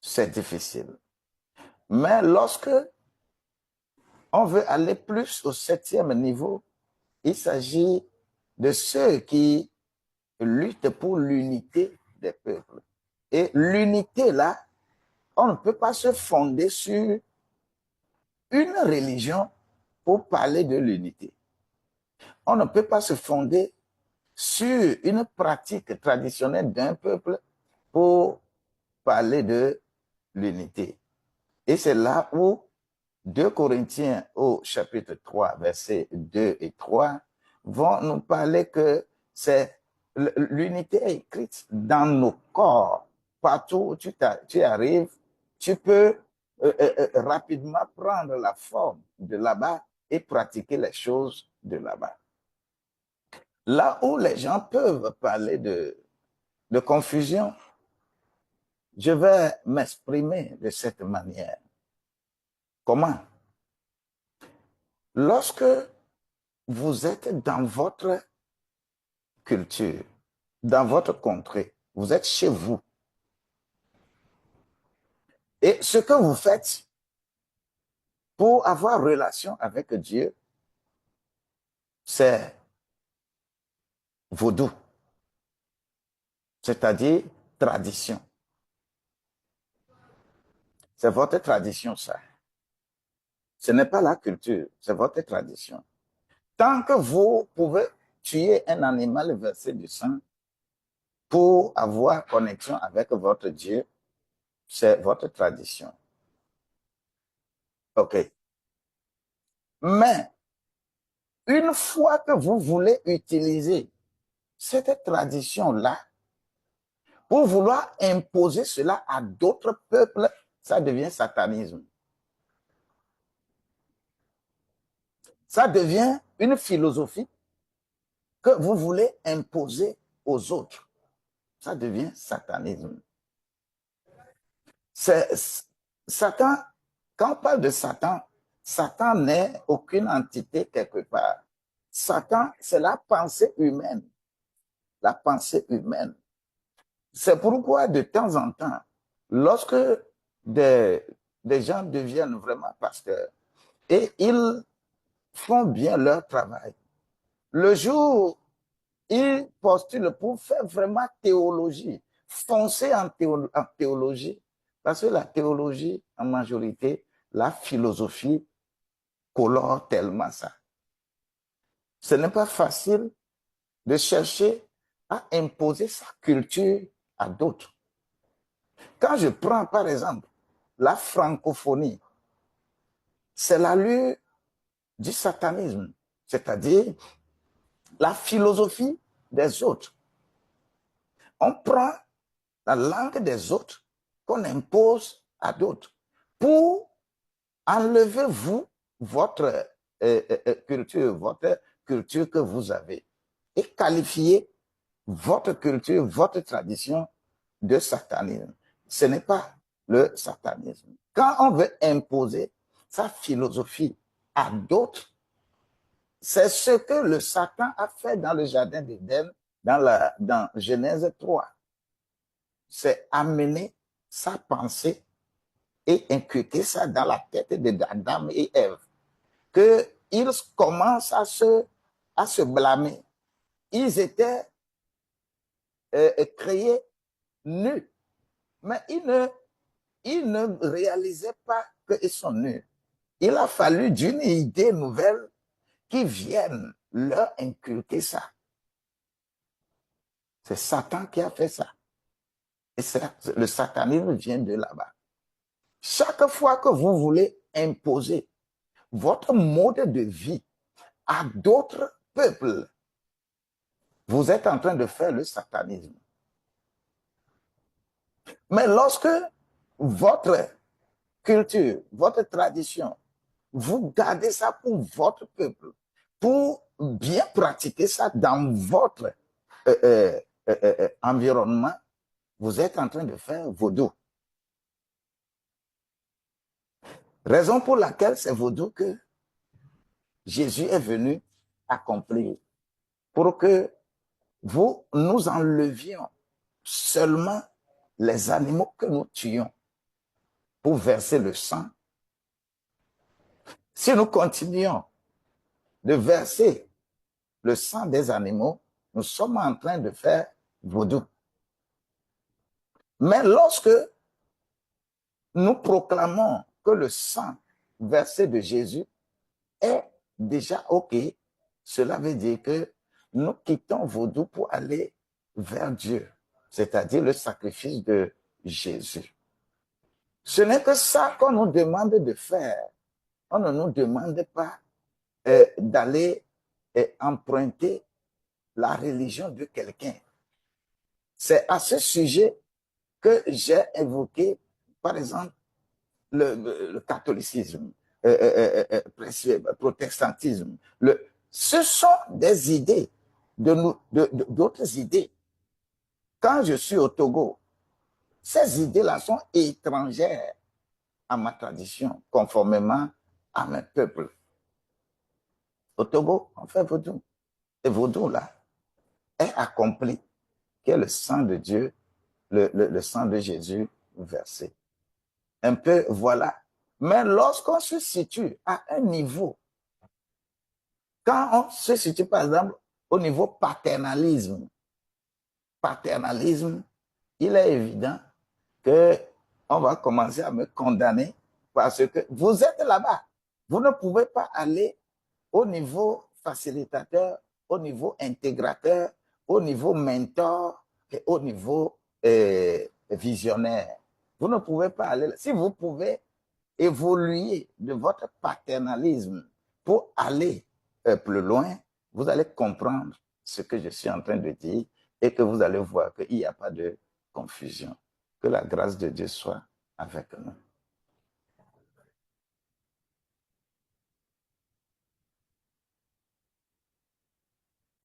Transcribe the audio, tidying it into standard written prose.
c'est difficile. Mais lorsque on veut aller plus au 7e niveau, il s'agit de ceux qui luttent pour l'unité des peuples. Et l'unité, là, on ne peut pas se fonder sur une religion pour parler de l'unité. On ne peut pas se fonder sur une pratique traditionnelle d'un peuple pour parler de l'unité. Et c'est là où 2 Corinthiens au chapitre 3, versets 2 et 3 vont nous parler que c'est l'unité est écrite dans nos corps. Partout où tu arrives, tu peux rapidement prendre la forme de là-bas et pratiquer les choses de là-bas. Là où les gens peuvent parler de confusion, je vais m'exprimer de cette manière. Comment? Lorsque vous êtes dans votre culture, dans votre contrée, vous êtes chez vous. Et ce que vous faites pour avoir relation avec Dieu, c'est vaudou, c'est-à-dire tradition. C'est votre tradition, ça. Ce n'est pas la culture, c'est votre tradition. Tant que vous pouvez tuer un animal versé du sang pour avoir connexion avec votre Dieu, c'est votre tradition. OK. Mais une fois que vous voulez utiliser cette tradition-là pour vouloir imposer cela à d'autres peuples, ça devient satanisme. Ça devient une philosophie que vous voulez imposer aux autres. Ça devient satanisme. Satan, quand on parle de Satan, Satan n'est aucune entité quelque part. Satan, c'est la pensée humaine. La pensée humaine. C'est pourquoi de temps en temps, lorsque des, des gens deviennent vraiment pasteurs et ils font bien leur travail, le jour où ils postulent pour faire vraiment théologie, foncer en théologie, parce que la théologie, en majorité, la philosophie colore tellement ça. Ce n'est pas facile de chercher à imposer sa culture à d'autres. Quand je prends, par exemple, la francophonie, c'est l'allure du satanisme, c'est-à-dire la philosophie des autres. On prend la langue des autres qu'on impose à d'autres pour enlever vous, votre culture que vous avez et qualifier votre culture, votre tradition de satanisme. Ce n'est pas le satanisme. Quand on veut imposer sa philosophie à d'autres, c'est ce que le Satan a fait dans le jardin d'Éden, dans Genèse 3. C'est amener sa pensée et inculquer ça dans la tête d'Adam et Ève. Qu'ils commencent à se blâmer. Ils étaient créés nus, mais ils ne réalisaient pas qu'ils sont nus. Il a fallu d'une idée nouvelle qui vienne leur inculquer ça. C'est Satan qui a fait ça. Et le satanisme vient de là-bas. Chaque fois que vous voulez imposer votre mode de vie à d'autres peuples, vous êtes en train de faire le satanisme. Mais lorsque votre culture, votre tradition, vous gardez ça pour votre peuple, pour bien pratiquer ça dans votre environnement, vous êtes en train de faire vaudou. Raison pour laquelle c'est vaudou que Jésus est venu accomplir pour que nous enlevions seulement les animaux que nous tuons pour verser le sang. Si nous continuons de verser le sang des animaux, nous sommes en train de faire vaudou. Mais lorsque nous proclamons que le sang versé de Jésus est déjà OK, cela veut dire que nous quittons vaudou pour aller vers Dieu, c'est-à-dire le sacrifice de Jésus. Ce n'est que ça qu'on nous demande de faire. On ne nous demande pas d'aller emprunter la religion de quelqu'un. C'est à ce sujet que j'ai évoqué, par exemple, le catholicisme, protestantisme. Ce sont des idées, d'autres idées. Quand je suis au Togo, ces idées-là sont étrangères à ma tradition, conformément à mes peuples. Au Togo, on fait vaudou. Et vaudou, là, est accompli, qui est le sang de Dieu, le sang de Jésus versé. Un peu, voilà. Mais lorsqu'on se situe à un niveau, quand on se situe, par exemple, au niveau paternalisme, il est évident qu'on va commencer à me condamner parce que vous êtes là-bas. Vous ne pouvez pas aller au niveau facilitateur, au niveau intégrateur, au niveau mentor et au niveau visionnaire. Vous ne pouvez pas aller là. Si vous pouvez évoluer de votre paternalisme pour aller plus loin, vous allez comprendre ce que je suis en train de dire et que vous allez voir qu'il n'y a pas de confusion. Que la grâce de Dieu soit avec nous.